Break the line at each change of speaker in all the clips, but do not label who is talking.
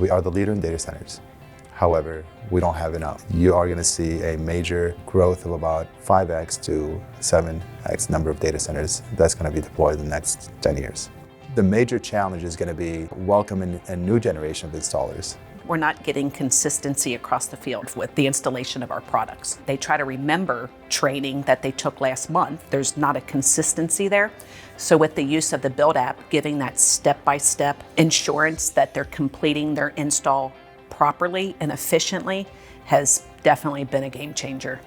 We are the leader in data centers. However, we don't have enough. You are going to see a major growth of about 5x to 7x number of data centers that's going to be deployed in the next 10 years. The major challenge is going to be welcoming a new generation of installers.
We're not getting consistency across the field with the installation of our products. They try to remember training that they took last month. There's not a consistency there. So with the use of the BILT app, giving that step-by-step assurance that they're completing their install properly and efficiently has definitely been a game changer.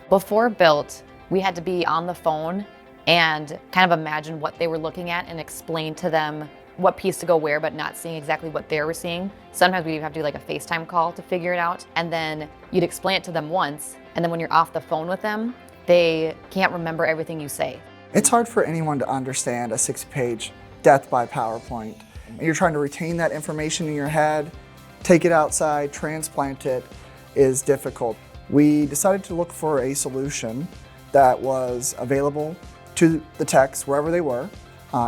Before BILT, we had to be on the phone and kind of imagine what they were looking at and explain to them what piece to go where, but not seeing exactly what they were seeing. Sometimes we have to do like a FaceTime call to figure it out. And then you'd explain it to them once. And then when you're off the phone with them, they can't remember everything you say.
It's hard for anyone to understand a 6-page death by PowerPoint. You're trying to retain that information in your head, take it outside, transplant it is difficult. We decided to look for a solution that was available to the techs wherever they were,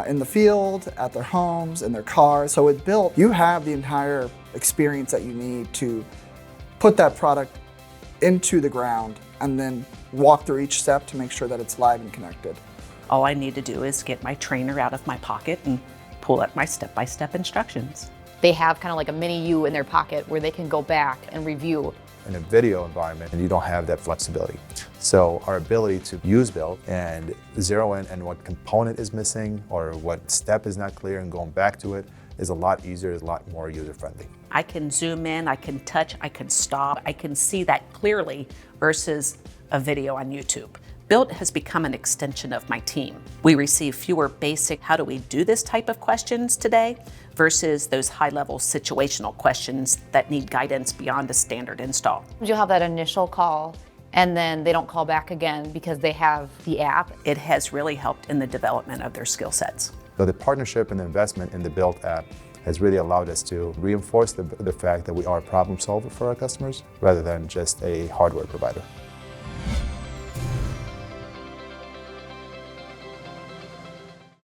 in the field, at their homes, in their cars. So with BILT, you have the entire experience that you need to put that product into the ground and then walk through each step to make sure that it's live and connected.
All I need to do is get my trainer out of my pocket and pull up my step-by-step instructions.
They have kind of like a mini you in their pocket where they can go back and review.
In a video environment, and you don't have that flexibility. So our ability to use BILT and zero in on what component is missing or what step is not clear and going back to it is a lot easier, is a lot more user-friendly.
I can zoom in, I can touch, I can stop, I can see that clearly versus a video on YouTube. BILT has become an extension of my team. We receive fewer basic, how do we do this type of questions today versus those high-level situational questions that need guidance beyond a standard install.
You'll have that initial call and then they don't call back again because they have the app.
It has really helped in the development of their skill sets.
So the partnership and the investment in the BILT app has really allowed us to reinforce the fact that we are a problem solver for our customers rather than just a hardware provider.